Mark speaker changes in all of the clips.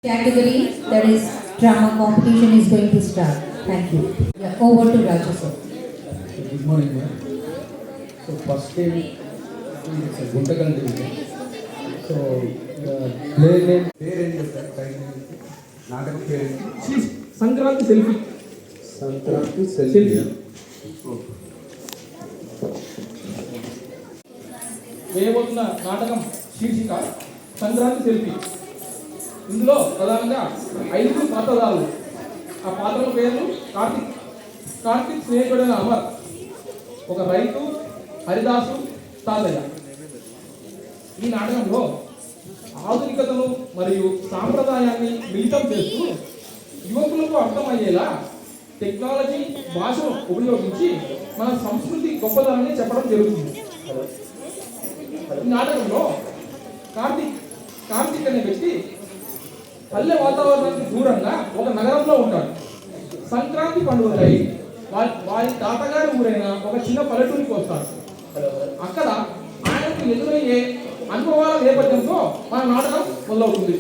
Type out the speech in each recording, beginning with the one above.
Speaker 1: category, that is drama competition, is going to start. Thank you. Yeah, over to Raju sir.
Speaker 2: Good morning, ma'am. So first time it's a Guntakal division. So the play name పేరు sir title నాటక పేరు
Speaker 3: Sankranti selfie.
Speaker 2: Sankranti selfie.
Speaker 3: వేయబోతున్న నాటకం శీర్షిక Sankranti selfie. ఇందులో ప్రధానంగా 5 పాత్రధారులు. ఆ పాత్రల పేర్లు కార్తిక్ స్నేహితుడైన అమర్, ఒక రైతు హరిదాసు, తాతయ్య. ఈ నాటకంలో ఆధునికతను మరియు సాంప్రదాయాన్ని మిళితం చేస్తూ యువకులకు అర్థమయ్యేలా టెక్నాలజీ భాషను ఉపయోగించి మన సంస్కృతి గొప్పదనాన్ని చెప్పడం జరుగుతుంది. ఈ నాటకంలో కార్తిక్ అనే వ్యక్తి పల్లె వాతావరణానికి దూరంగా ఒక నగరంలో ఉంటాడు. సంక్రాంతి పండుగపై వారి తాతగారి ఊరైన ఒక చిన్న పల్లెటూరికి వస్తాడు. అక్కడ ఆయనకు ఎదురయ్యే అనుభవాల నేపథ్యంతో మన నాటకం మొదలవుతుంది.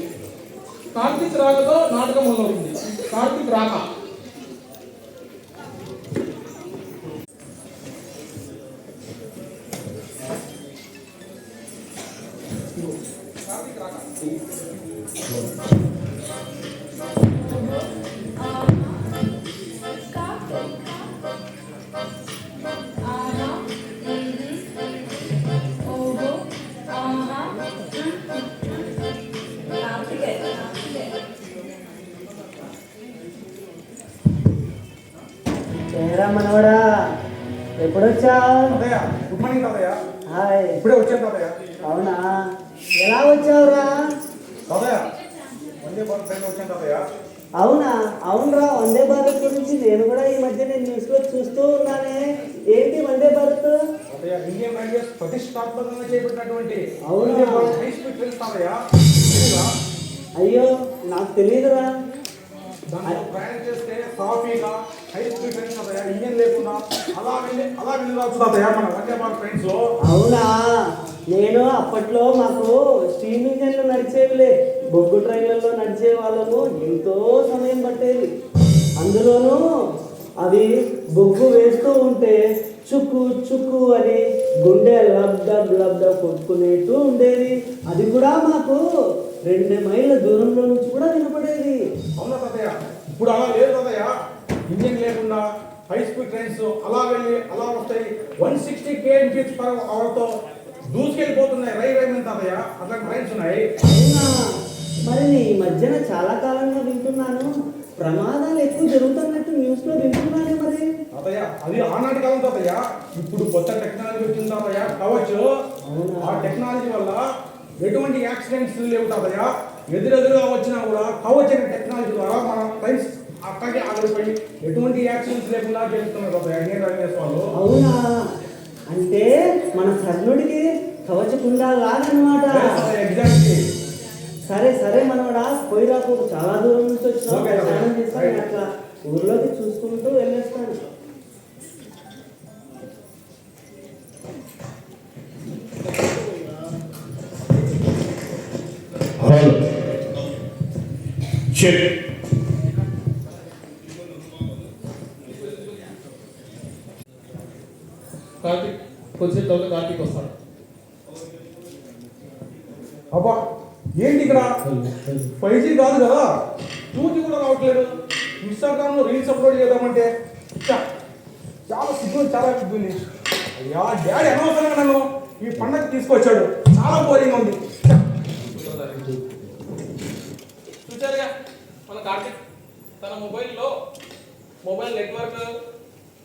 Speaker 3: కార్తీక్ రాకతో నాటకం మొదలవుతుంది. కార్తీక్ రాక.
Speaker 4: ఏరా మనవడా, ఎప్పుడొచ్చావు?
Speaker 5: గుడ్ మార్నింగ్ తాతయ్య.
Speaker 4: హాయ్.
Speaker 5: ఇప్పుడే వచ్చాను తాతయ్య.
Speaker 4: అవునా, ఎలా వచ్చావురా?
Speaker 5: తాతయ్య వందే భారత్ ట్రైన్ వచ్చాను తాతయ్య.
Speaker 4: అవునరా, వందే భారత్ గురించి నేను కూడా ఈ మధ్య న్యూస్ లో చూస్తూ ఉన్నానే. ఏంటి వందే భారత్?
Speaker 5: తాతయ్య ఇండియన్ రైల్వేస్ ప్రతిష్టాత్మకంగా చేపట్టినటువంటి
Speaker 4: అవునా?
Speaker 5: Vande Bharat high speed train తాతయ్య. తెలీదా?
Speaker 4: అయ్యో, నాకు తెలియదురా.
Speaker 5: దాంట్లో ప్రయాణం చేస్తే సాఫీగా హై స్పీడ్ ట్రైన్ తాతయ్య, ఇంజన్ లేకుండా అలా వెళ్ళి రావచ్చు తాతయ్య మన వందే భారత్ ట్రైన్స్ లో.
Speaker 4: అవునా, నేను అప్పట్లో మాకు స్టీమ్ ఇంజన్లు నడిచేవిలే, బొగ్గు ట్రైన్లలో నడిచే వాళ్ళము. ఎంతో సమయం పట్టేది. అందులోనూ అవి బొగ్గు వేస్తూ ఉంటే చుక్కు చుక్కు అని గుండె లబ్డ కొట్టుకునేట్టు ఉండేది. అది కూడా మాకు 2 మైళ్ళ దూరంలో నుంచి కూడా వినపడేది.
Speaker 5: అవునా తాతయ్య? ఇప్పుడు అలా లేదు తాతయ్య. ఇంజన్ లేకుండా హై స్పీడ్ ట్రైన్స్ అలా వెళ్ళి అలా వస్తాయి. 160 km/h తో దూసుకెళ్ళిపోతున్నాయి. రైలు తాతయ్య, అట్లాంటి ట్రైన్స్ ఉన్నాయి.
Speaker 4: అవునా, మరి ఈ మధ్యన చాలా కాలంగా వింటున్నాను, ప్రమాదాలు ఎక్కువ జరుగుతున్నట్టు న్యూస్ లో వింటున్నానే. మరి
Speaker 5: తాతయ్య అది ఆనాటి కాలం తాతయ్య. ఇప్పుడు కొత్త టెక్నాలజీ వచ్చింది తాతయ్య, కవచ్చు. ఆ టెక్నాలజీ వల్ల ఎటువంటి యాక్సిడెంట్స్ లేవు తాతయ్య. ఎదురెదురుగా వచ్చినా కూడా కవచ్ అనే టెక్నాలజీ ద్వారా మన ట్రైన్స్ అక్కడికి ఆగిపోయి ఎటువంటి యాక్సిడెంట్స్ లేకుండా చేస్తున్నారు తాతయ్య ఇండియన్ రైల్వేస్ వాళ్ళు.
Speaker 4: అవునా, అంటే మన కర్ణుడికి కవచకుండా లాగనమాట.
Speaker 5: ఎగ్జాక్ట్లీ.
Speaker 4: సరే మనవడా, పోయిరాకు. చాలా దూరం నుంచి
Speaker 5: ఓకే,
Speaker 4: వచ్చినా స్నానం చేస్తాను, అట్లా ఊర్లోకి చూసుకుంటూ వెళ్ళేస్తాను.
Speaker 3: కార్తీక్ కొద్దిసేపు తర్వాత కార్తీక్ వస్తాడు.
Speaker 5: అబ్బా ఏంటి ఇక్కడ 5G కాదు కదా, 2G కూడా రావట్లేదు. ఇన్స్టాగ్రామ్ లో రీల్స్ అప్లోడ్ చేద్దామంటే చాలా సిగ్నల్ చాలా ఇబ్బంది. అయ్యా డాడీ అనవసరంగా నన్ను ఈ పండగ తీసుకొచ్చాడు. చాలా బోరింగ్ ఉంది.
Speaker 3: చూచారుగా మన కార్తీక్ తన మొబైల్ నెట్వర్క్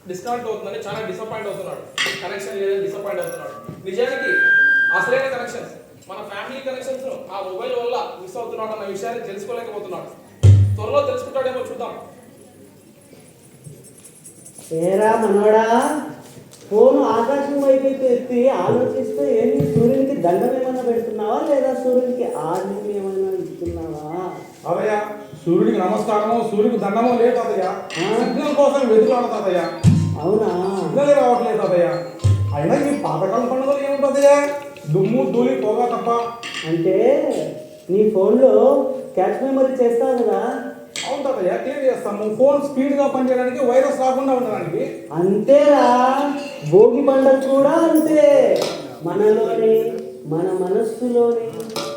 Speaker 3: డిస్కనెక్ట్ అవుతుందని చాలా డిసప్పాయింట్ అవుతున్నాడు. కనెక్షన్ లేదని డిసప్పాయింట్ అవుతున్నాడు. నిజానికి అసలైన కనెక్షన్స్, మన ఫ్యామిలీ కనెక్షన్స్ ఆ మొబైల్ వల్ల మిస్ అవుతున్నాడు అన్న విషయాన్ని తెలుసుకోలేకపోతున్నాడు. త్వరలో తెలుసుకుంటాడేమో చూద్దాం.
Speaker 4: ఏరా మనోడా, ఫోను ఆకాశం వైపు ఎత్తి ఆలోచిస్తూ ఏంటి, సూర్యునికి దండం ఏమైనా పెడుతున్నావా లేదా సూర్యునికి ఆర్డర్ ఏమైనా ఇస్తున్నావా?
Speaker 5: అదయ్య, సూర్యుడికి నమస్కారము సూర్యుడికి దండము లేదు తాతయ్య. సిగ్నల్ కోసం వెతుకులాడు తాతయ్య.
Speaker 4: అవునా,
Speaker 5: సిగ్నల్ రావట్లేదు తాతయ్య. అయినా ఈ పాతకాలం పండుగలు ఏముంటుందయ్యా, దుమ్ము ధూళి పొగ తప్ప.
Speaker 4: అంటే నీ ఫోన్లో క్యాష్ మెమరీ చేస్తావు కదా?
Speaker 5: అవును తాతయ్య, క్లియర్ చేస్తాము. ఫోన్ స్పీడ్గా పనిచేయడానికి, వైరస్ రాకుండా ఉండడానికి.
Speaker 4: అంతేరా, భోగి పండుగ కూడా అంతే. మనలోని మన మనస్సులోని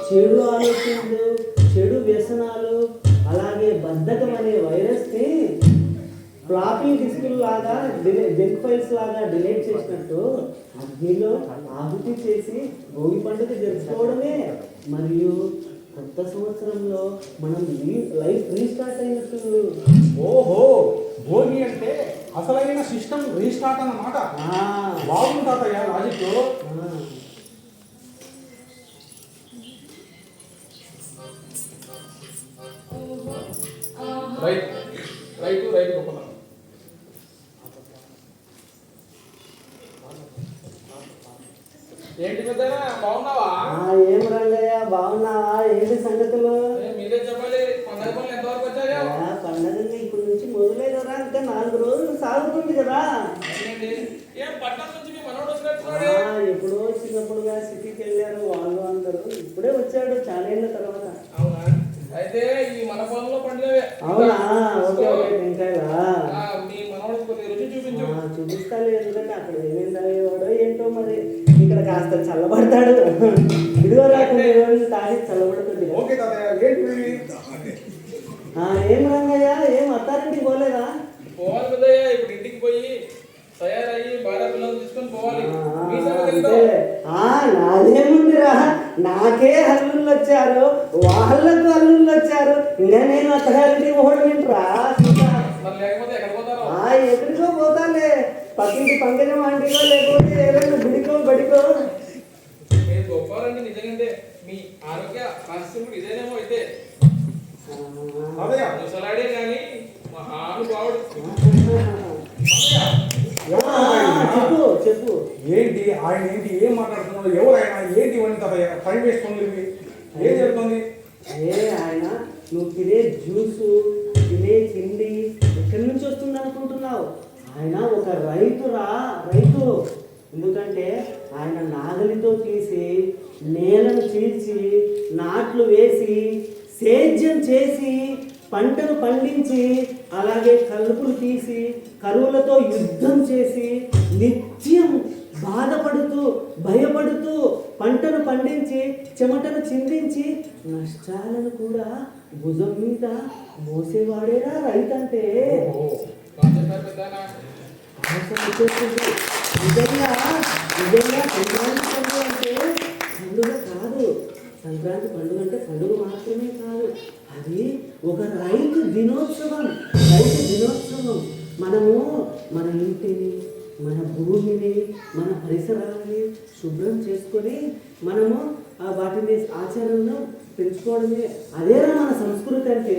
Speaker 4: చెడు ఆలోచనలు, చెడు వ్యసనాలు, అలాగే బద్ధకం అనే వైరస్ని ఫ్లాపీ డిస్కుల లాగా జంక్ ఫైల్స్ లాగా డిలీట్ చేసినట్టు అగ్నిలో ఆహుతి చేసి భోగి పండుగ జరుపుకోవడమే. మరియు కొత్త సంవత్సరంలో మనం లైఫ్ రీస్టార్ట్ అయినట్టు.
Speaker 5: ఓహో, భోగి అంటే అసలైన సిస్టమ్ రీస్టార్ట్ అన్నమాట. బాగుంది తాతయ్య లాజిక్.
Speaker 3: రైతు గొప్పతనం. ఏంటి పెద్దనా, బాగున్నావా?
Speaker 4: ఏం రంగయ్య, బాగున్నావా? ఏంటి సంగతులు?
Speaker 3: మీరే చెప్పాలి. పండగ పనులు ఎంతవరకు వచ్చాయో?
Speaker 4: పండగ ఇప్పటి నుంచి మొదలైనరా, ఇంకా 4 రోజులు సాగుతుంది కదా.
Speaker 3: ఏం పట్టణం నుంచి మీ మనోడు వచ్చినట్టున్నాడే?
Speaker 4: ఎప్పుడో చిన్నప్పుడుగా సిటీకి వెళ్ళారు వాళ్ళు అందరూ. ఇప్పుడే వచ్చాడు చాలా ఏళ్ళ తర్వాత.
Speaker 3: అవునా? అయితే ఈ మన పొలంలో పండుగ.
Speaker 4: అవునా? Okay okay. టెంకాయలా?
Speaker 3: మీ మనోడు కొద్దిగా రుచి చూపించు.
Speaker 4: చూపిస్తాను. ఎందుకంటే అక్కడ ఏమేమి తాగేవాడో ఏంటో, మరి ఇక్కడ కాస్త చల్లబడతాడు. ఇదిగో రాకుండా రోజులు తాగి చల్లబడుతుంది.
Speaker 5: ఓకే తాతయ్య, ఏంటి?
Speaker 4: ఏం రంగయ్య, ఏం అత్తారింటికి పోలేదా?
Speaker 3: పోవాలి కదయ్యా, ఇప్పుడు ఇంటికి పోయి తయారయ్యి భార్య పిల్లలు తీసుకొని పోవాలి. మీ సంగతి ఏంటో?
Speaker 4: నాదేముందిరా, నాకే అల్లుళ్ళు వచ్చారు, వాళ్ళకు అల్లుళ్ళు వచ్చారు. ఇంకా నేను అత్తగారింటికి పోవడం ఏంట్రా?
Speaker 3: మరి లేకపోతే ఎక్కడ పోతారో?
Speaker 4: ఎక్కడికో పోతాలే, పక్కింటి పంకజం ఆంటీలో, లేకపోతే ఏదైనా గుడికో బడికో.
Speaker 3: మీరు గొప్పవారండి నిజంగా. మీ ఆరోగ్య రహస్యం కూడా ఇదేనేమో. అయితే ముసలాడే కానీ మహానుభావుడు.
Speaker 4: చెప్పు చెప్పు.
Speaker 5: ఏంటి ఆయన, ఏంటి ఏం మాట్లాడుతున్నాడు? ఎవరైనా ఏంటి ఇవన్నీ తాతయ్య? టైం వేస్ట్ పనులు ఇవి. ఏం జరుగుతుంది?
Speaker 4: ఆయన నువ్వు తినే జ్యూసు, తినే తిండి ఎక్కడి నుంచి వస్తుంది అనుకుంటున్నావు? ఆయన ఒక రైతురా, రైతు. ఎందుకంటే ఆయన నాగలితో తీసి నేలను చీల్చి నాట్లు వేసి సేద్యం చేసి పంటను పండించి, అలాగే కలుపులు తీసి కరువులతో యుద్ధం చేసి నిత్యం బాధపడుతూ భయపడుతూ పంటను పండించి చెమటను చిందించి నష్టాలను కూడా భుజం మీద మోసేవాడేరా రైతంటే. నిజంగా నిజంగా సంక్రాంతి పండుగ అంటే పండుగ కాదు. సంక్రాంతి పండుగ అంటే పండుగ మాత్రమే కాదు, అది ఒక రైతు దినోత్సవం. రైతు దినోత్సవం. మనము మన ఇంటిని, మన భూమిని, మన పరిసరాలని శుభ్రం చేసుకొని మనము వాటిని ఆచరణలో పెంచుకోవడమే. అదేనా మన సంస్కృతి అంటే.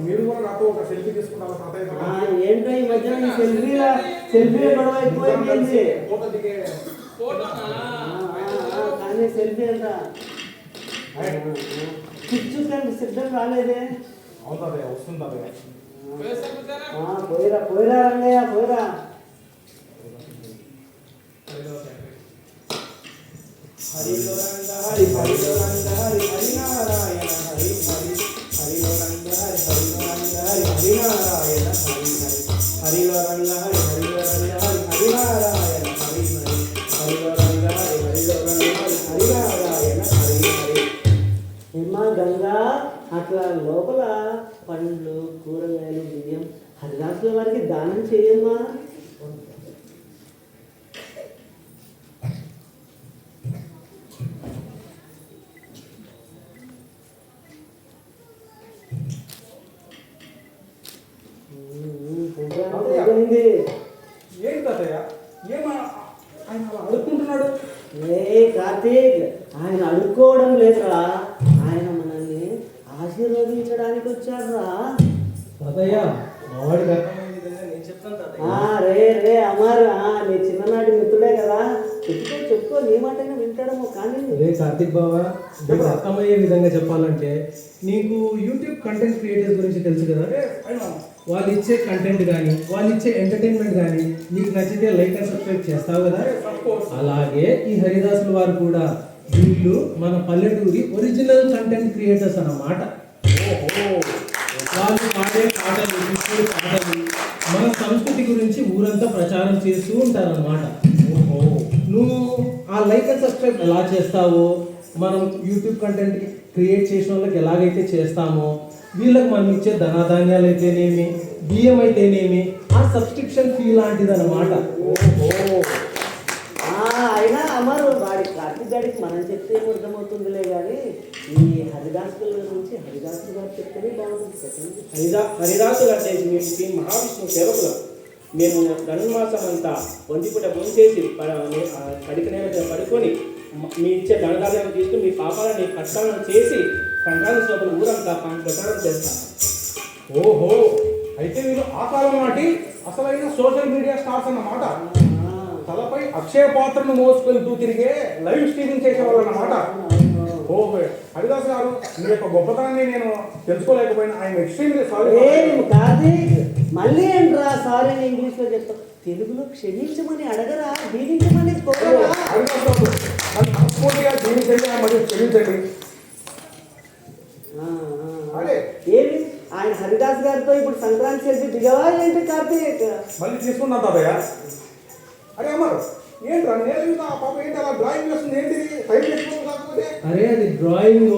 Speaker 5: మీరు కూడా నాతో ఒక సెల్ఫీ తీసుకుంటారా తాతయ్య?
Speaker 4: ఏంటో ఈ మధ్య సెల్ఫీ గొడవ ఎక్కువైపోయింది. కానీ సెల్ఫీ అంతా చూసుకోండి, సిద్ధం రాలేదే.
Speaker 5: అవును తాతయ్య, వస్తుంది తాతయ్య.
Speaker 4: పోయిరా పోయిరా రంగయ్య, పోయిరా.
Speaker 5: హరిలో రంగ హరి, హరిలో రంగ హరి, హరినారాయణ హరి హరి. హరిలో రంగ హరి, హరిలో రంగ హరి, హరినారాయణ హరి హరి. హరిలో రంగ హరి, హరిలో రంగ హరి, హరినారాయణ హరి హరి. హరిలో రంగ హరి, హరిలో రంగ హరి, హరినారాయణ హరి హరి.
Speaker 4: ఏమ్మా గంగా, అట్లా లోపల పండ్లు, కూరగాయలు, బియ్యం హరిదాసుల వారికి దానం చేయమ్మా.
Speaker 5: ఏంటి తాతయ్య, ఏమా ఆయన అలా అడుక్కుంటున్నాడు?
Speaker 4: కార్తీక్, ఆయన అడుక్కోవడం లేదురా, ఆయన మనల్ని ఆశీర్వదించడానికి వచ్చారా. రే రే అమర్, నీ చిన్ననాటి మిత్రుడే కదా, చెప్పుకో నీ మాటనే వింటాడము. కానీ
Speaker 6: రే కార్తీక్ బావా, నీకు అర్థమయ్యే విధంగా చెప్పాలంటే, నీకు యూట్యూబ్ కంటెంట్ క్రియేటర్స్ గురించి తెలుసు కదా. వాళ్ళు ఇచ్చే కంటెంట్ కానీ, వాళ్ళు ఇచ్చే ఎంటర్టైన్మెంట్ కానీ నీకు నచ్చితే లైక్ అండ్ సబ్స్క్రైబ్ చేస్తావు కదా.
Speaker 3: Of course.
Speaker 6: అలాగే ఈ హరిదాసుల వారు కూడా వీళ్ళు మన పల్లెటూరి ఒరిజినల్ కంటెంట్ క్రియేటర్స్ అన్నమాట. వాళ్ళు పాడే పాటలు, కృష్ణుడి పాటలు, మన సంస్కృతి గురించి ఊరంతా ప్రచారం చేస్తూ ఉంటారన్నమాట. నువ్వు ఆ లైక్ అండ్ సబ్స్క్రైబ్ ఎలా చేస్తావో, మనం యూట్యూబ్ కంటెంట్ క్రియేట్ చేసిన వాళ్ళకి ఎలాగైతే చేస్తామో, వీళ్ళకి మనం ఇచ్చే ధనాధాన్యాలు అయితేనేమి, బియ్యం అయితేనేమి, ఆ సబ్స్క్రిప్షన్ ఫీ లాంటిది అన్నమాట.
Speaker 4: అయినా అమరు వాడి కార్తీక్ గారికి మనం చెప్తే అర్థమవుతుందిలే కానీ ఈ హరిదాసుల గురించి హరిదాసు గారు చెప్తేనే బాగుంటుంది.
Speaker 7: హరిదాసులు అంటే మీ మహావిష్ణువు సేవకులు. మేము ధనుర్మాసం అంతా ఒంటిపూట భోజనం చేసి పడికి నేల పడుకొని మీ ఇచ్చే ధనదాలను తీసుకుని మీ పాపాలని కష్టాలను చేసి సంక్రాంతి సోదరు ఊరంతా ప్రచారం చేస్తాం.
Speaker 5: ఓహో, అయితే వీళ్ళు ఆ కాలం నాటి అసలైన సోషల్ మీడియా స్టార్స్ అన్నమాట. తలపై అక్షయ పాత్రను మోసుకెళ్తూ తిరిగే లైవ్ స్ట్రీమింగ్ చేసేవాళ్ళు అన్నమాట. ఓహో, హరిదాస్ గారు మీ యొక్క గొప్పతనాన్ని నేను తెలుసుకోలేకపోయినా ఆయన ఎక్స్ట్రీమ్లీ సారీ.
Speaker 4: కార్తీక్ మళ్ళీ ఏంట్రా సారీ అని ఇంగ్లీష్లో చెప్తాం, తెలుగులో క్షమించమని అడగరా, దీవించమని కోరరా.
Speaker 5: హరిదాస్ గారు నన్ను మనస్ఫూర్తిగా జీవించండి మరియు క్షమించండి. అదే
Speaker 4: ఏమి ఆయన హరిదాస్ గారితో ఇప్పుడు సంక్రాంతి చేసి దిగవా ఏంటి కార్తీక్?
Speaker 5: మళ్ళీ తీసుకున్నా తాతయ్య. అరే అమ్మారు ఏంట్రా నేను పాప ఏంటి అలా డ్రాయింగ్ చేస్తుంది, ఏంటిది టైం చేసుకోవడం కాకపోతే?
Speaker 6: అరే అది డ్రాయింగ్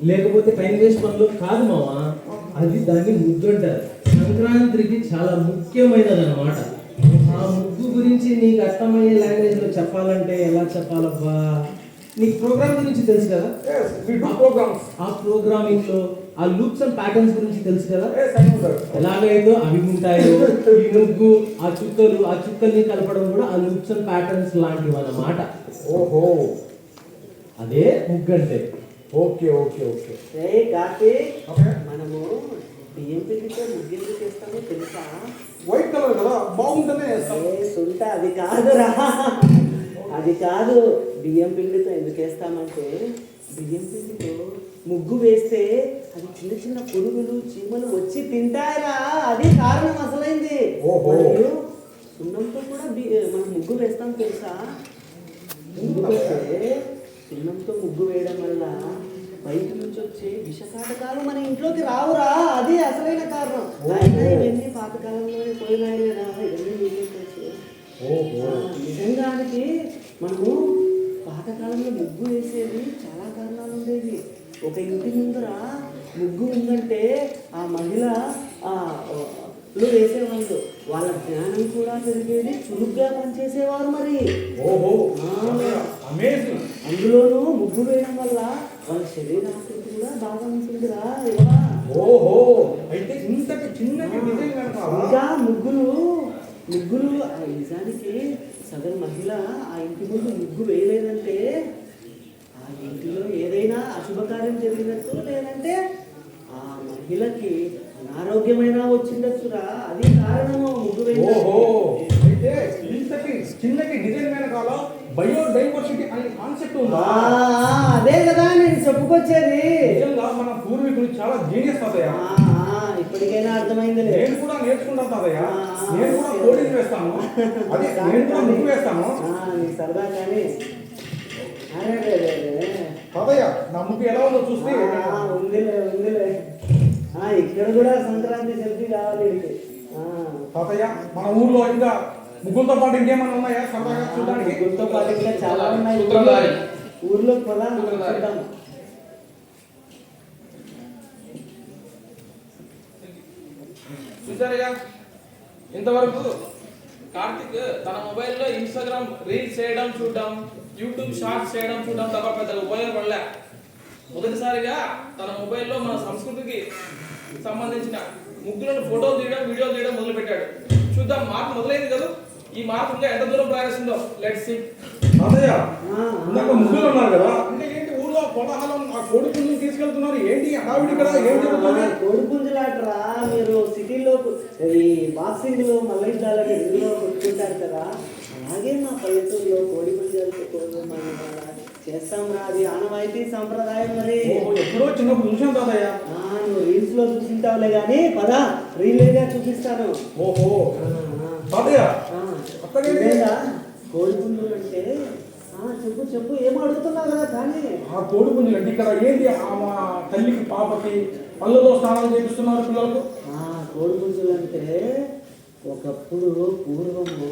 Speaker 6: లేకపోతే టైం వేస్ట్ పనులు కాదు మావా, అది దాన్ని ముగ్గు అంటారు. సంక్రాంతికి చాలా ముఖ్యమైనది అన్నమాట. ఆ ముగ్గు గురించి నీకు అర్థమయ్యే లాంగ్వేజ్ లో చెప్పాలంటే ఎలా చెప్పాలబ్బా? నీకు ప్రోగ్రామ్ గురించి తెలుసు కదా, ఆ ప్రోగ్రామింగ్ లో ఆ లూప్స్ అండ్ ప్యాటర్న్స్ గురించి తెలుసు కదా, ఎలాగైతే అవి ఉంటాయో ఈ ముగ్గు ఆ చుక్కల్ని కలపడం కూడా ఆ లూప్స్ అండ్ ప్యాటర్న్స్ లాంటివి అన్నమాట.
Speaker 5: ఓహో,
Speaker 6: అదే ముగ్గు అంటే.
Speaker 5: Okay okay okay.
Speaker 4: కార్తీక్ మనము బియ్యం పిండితో ముగ్గు ఎందుకు చేస్తామో తెలుసా?
Speaker 5: వైట్ కలర్ కదా, బాగుంటేనే
Speaker 4: సుంట అది కాదురా, అది కాదు. బియ్యం పిండితో ఎందుకు వేస్తామంటే బియ్యం పిండితో ముగ్గు వేస్తే అది చిన్న చిన్న పురుగులు చీమలు వచ్చి తింటారా, అది కారణం అసలైంది. మరియు సున్నంతో కూడా మనం ముగ్గు వేస్తాం తెలుసా? ఎందుకంటే సున్నంతో ముగ్గు వేయడం వల్ల బయట నుంచి వచ్చే విషకాటకాలు మన ఇంట్లోకి రావురా, అది అసలైన కారణం. ఇవన్నీ పాతకాలంలోనే పోయినాయి కదా, ఇవన్నీ నిజంగానికి మనము పాతకాలంలో ముగ్గు వేసేది చాలా కారణాలు ఉండేవి. ఒక ఇంటి ముందర ముగ్గు ఉందంటే ఆ మహిళ వేసేవాళ్ళు, వాళ్ళ జ్ఞానం కూడా పెరిగేది, చురుగ్గా పనిచేసేవారు. మరి అందులోనూ ముగ్గు వేయడం వల్ల వాళ్ళ శరీరాకృతి కూడా బాగా ఉంటుందిరా.
Speaker 5: ఓహో, అయితే ఇంతటి చిన్నటి
Speaker 4: ఇంకా ముగ్గులు నిజానికి సగం మహిళ ఆ ఇంటి ముందు ముగ్గు వేయలేదంటే ఆ ఇంటిలో ఏదైనా అశుభకార్యం జరిగినట్టు, లేదంటే ఆ మహిళకి అనారోగ్యమైన వచ్చిండొచ్చురా, అది కారణము ముగ్గు వేయడం.
Speaker 5: అయితే ఇంతటి చిన్నటి డిజైన్ వెనకాల బయోడైవర్సిటీ అనే కాన్సెప్ట్ ఉందా?
Speaker 4: అదే కదా నేను చెప్పుకొచ్చేది.
Speaker 5: నిజంగా మన పూర్వీకులు చాలా జీనియస్ తాతయ్య.
Speaker 4: ఇప్పటికైనా అర్థమైంది.
Speaker 5: నేను కూడా నేర్చుకుంటాను తాతయ్య, నేను కూడా కోడింగ్ వేస్తాను, అదే నేను కూడా ముగ్గు వేస్తాను.
Speaker 4: నీకు సరదా కానీ
Speaker 5: తాతయ్య నా ముగ్గు ఎలా ఉందో చూస్తే.
Speaker 4: ఉందిలే. ఇక్కడ కూడా సంక్రాంతి సెల్ఫీ కావాలి
Speaker 5: తాతయ్య. మన ఊర్లో ఇంకా ముగ్గులతో పాటు ఇంకేమైనా ఉన్నాయా సరదాగా చూడడానికి?
Speaker 4: ముగ్గులతో పాటు ఇంకా చాలా ఉన్నాయి. ఊర్లో పొలా చూద్దాం.
Speaker 3: చూసారుగా ఇంతవరకు కార్తిక్ తన మొబైల్లో ఇన్స్టాగ్రామ్ రీల్స్ చేయడం చూడడం, యూట్యూబ్ షార్ట్స్ చేయడం చూడడం తప్ప పెద్దగా ఉపయోగపడలే. మొదటిసారిగా తన మొబైల్లో మన సంస్కృతికి సంబంధించిన ముగ్గులను ఫోటోలు తీయడం, వీడియోలు తీయడం మొదలుపెట్టాడు. చూద్దాం, మార్పు మొదలైంది కదా. ఈ మార్పు ఇంకా ఎంత దూరం ప్రయాణిస్తుందో లెట్స్ సీ.
Speaker 5: తాతయ్య ఇందాక ముగ్గులు ఉన్నారు కదా, అంటే ఏంటి ఊర్లో కోలాహలం, ఆ కోడి పుంజుని తీసుకెళ్తున్నారు, ఏంటి హడావిడి కదా, ఏం జరుగుతుంది?
Speaker 4: కోడి పుంజులాటరా మీరు సిటీలో ఈ బాక్సింగ్ లో మల్లయుద్ధాలని ఇందులో కొట్టుకుంటారు కదా, అలాగే మా పల్లెటూరులో కోడి పుంజాలతో చేస్తాం రా, అది ఆనవాయితీ సంప్రదాయం. మరి
Speaker 5: ఎప్పుడో చిన్నప్పుడు చూసాం తాతయ్య.
Speaker 4: నువ్వు రీల్స్ లో చూసింటావులే కానీ పద రీల్ చూపిస్తాను.
Speaker 5: ఓహో తాతయ్య,
Speaker 4: కోడిపుంజులు అంటే చెప్పు చెప్పు ఏం అడుగుతున్నావు కదా కానీ
Speaker 5: ఆ కోడి పుంజులు అంటే ఇక్కడ ఏంటి మా తల్లికి పాపకి పళ్ళతో స్నానం చేపిస్తున్నారు పిల్లలకు.
Speaker 4: కోడిపుంజులు అంటే ఒకప్పుడు పూర్వము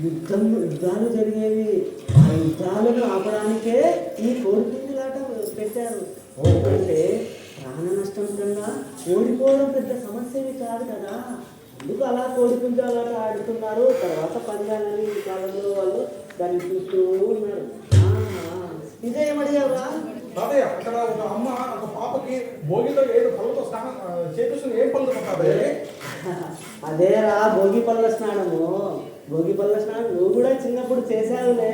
Speaker 4: యుద్ధాలు జరిగేవి. ఆ యుద్ధాలను ఆపడానికే ఈ కోడిపుంజులాట పెట్టారు. అంటే ప్రాణ నష్టం కన్నా ఓడిపోవడం పెద్ద సమస్యవి కాదు కదా, అందుకు అలా కోడిపుంజాలాట ఆడుతున్నారు. తర్వాత పందాలని ఈ కాలంలో వాళ్ళు దాన్ని చూస్తూ ఉన్నారు. ఇంకా ఏమడిగావా?
Speaker 5: తాతయ్య అక్కడ ఒక అమ్మ ఒక పాపకి భోగిలో ఏదో పళ్ళతో స్నానం చేపిస్తుంది. ఏం పళ్ళు తాతయ్య?
Speaker 4: అదేరా భోగి పళ్ళ స్నానము. భోగి పళ్ళ స్నానం నువ్వు కూడా చిన్నప్పుడు చేసావులే.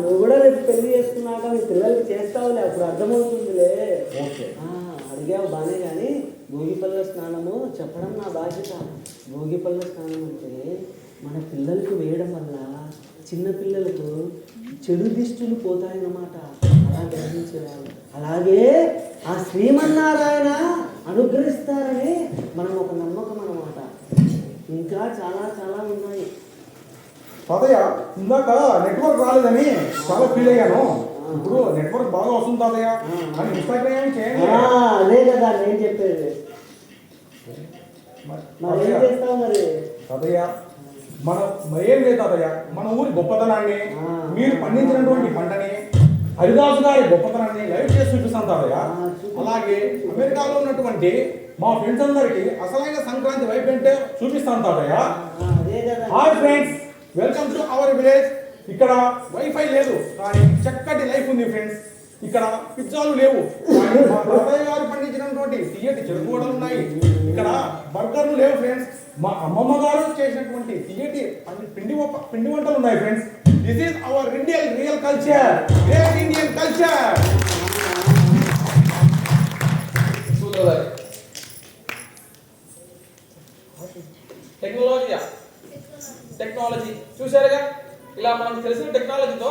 Speaker 4: నువ్వు కూడా రేపు పెళ్లి చేసుకున్నాక మీ పిల్లలకి చేస్తావులే, అప్పుడు అర్థమవుతుందిలే. అడిగావు బానే కానీ భోగి పళ్ళ స్నానము చెప్పడం నా బాధ్యత. భోగి పళ్ళ స్నానం అంటే మన పిల్లలకు వేయడం వల్ల చిన్నపిల్లలకు చెడు దిష్టులు పోతాయన్నమాట. అలా గ్రహించేవాళ్ళు. అలాగే ఆ శ్రీమన్నారాయణ అనుగ్రహిస్తారని మనం ఒక నమ్మకం అన్నమాట. ఇంకా చాలా చాలా ఉన్నాయి.
Speaker 5: తాతయ్య ఇందాక నెట్వర్క్ రాలేదని చాలా ఫీల్ అయ్యాను. ఇప్పుడు నెట్వర్క్ బాగా వస్తుంది తాతయ్య. అని ఇన్స్టాగ్రామ్ చేయండి.
Speaker 4: అదే కదా నేను చెప్పేది. మరి ఏం చేస్తావు మరి
Speaker 5: తాతయ్య? ఏం లేదు తాతయ్య, మన ఊరి గొప్పతనాన్ని, మీరు పండించినటువంటి పంటని, హరిదాసు గారి గొప్పతనాన్ని లైవ్ చేసి చూపిస్తాను తాతయ్య. అలాగే అమెరికాలో ఉన్నటువంటి మా ఫ్రెండ్స్ అందరికి అసలైన సంక్రాంతి వైపు అంటే చూపిస్తాను తాతయ్య. Hi friends, welcome to our village. ఇక్కడ వైఫై లేదు కానీ చక్కటి లైఫ్ ఉంది ఫ్రెండ్స్. ఇక్కడ పిజ్జాలు లేవు కానీ మా తాతయ్య గారు పండించినటువంటి తీయటి చెరుకుగడలు ఉన్నాయి. ఇక్కడ బర్గర్లు లేవు ఫ్రెండ్స్. మా అమ్మమ్మ గారు చేసినటువంటి తీయటి పిండి వంటలు ఉన్నాయి friends. This is our Indian real culture, great Indian culture.
Speaker 3: Technology చూశారుగా, ఇలా మనకు తెలిసిన టెక్నాలజీతో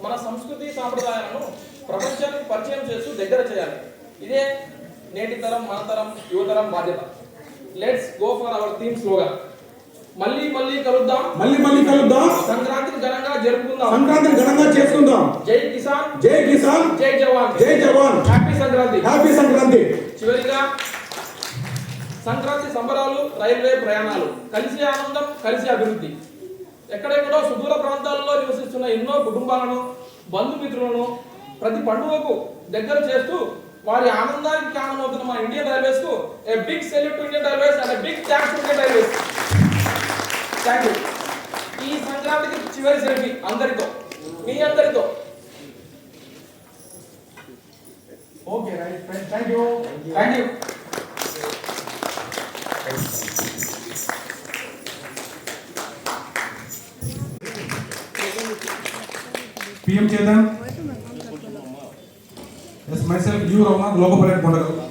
Speaker 3: మన సంస్కృతి సాంప్రదాయాలను ప్రపంచానికి పరిచయం చేస్తూ దగ్గర చేయాలి. ఇదే నేటి తరం, మన తరం, యువతరం బాధ్యత. Let's go for hour theme slogan. మళ్ళీ మళ్ళీ కలుద్దాం,
Speaker 5: మళ్ళీ మళ్ళీ కలుద్దాం,
Speaker 3: సంక్రాంతిని ఘనంగా జరుపుకుందాం,
Speaker 5: సంక్రాంతిని ఘనంగా చేసుకుందాం.
Speaker 3: జై కిసాన్,
Speaker 5: జై కిసాన్,
Speaker 3: జై జవాన్,
Speaker 5: జై జవాన్.
Speaker 3: Happy Sankranti,
Speaker 5: happy Sankranti.
Speaker 3: చివరిగా సంక్రాంతి సంబరాలు, రైల్వే ప్రయాణాలు, కలిసి ఆనందం, కలిసి అభివృద్ధి. ఎక్కడెక్కడో సుదూర ప్రాంతాల్లో నివసిస్తున్న ఎన్నో కుటుంబాలను, బంధుమిత్రులను ప్రతి పండుగకు దగ్గర చేస్తూ వారి ఆనందానికి కారణమవుతున్న మా ఇండియన్ రైల్వేస్ కు a big salute to Indian railways and big thanks to Indian railways. Thank you. ఈ సంక్రాంతికి చివరి సెల్ఫీ అందరితో, మీ అందరితో.
Speaker 5: Okay right friends, thank you.
Speaker 3: Thank you.
Speaker 5: PM Chetan. Yes, myself, you Rama, local pilot Gondagalu.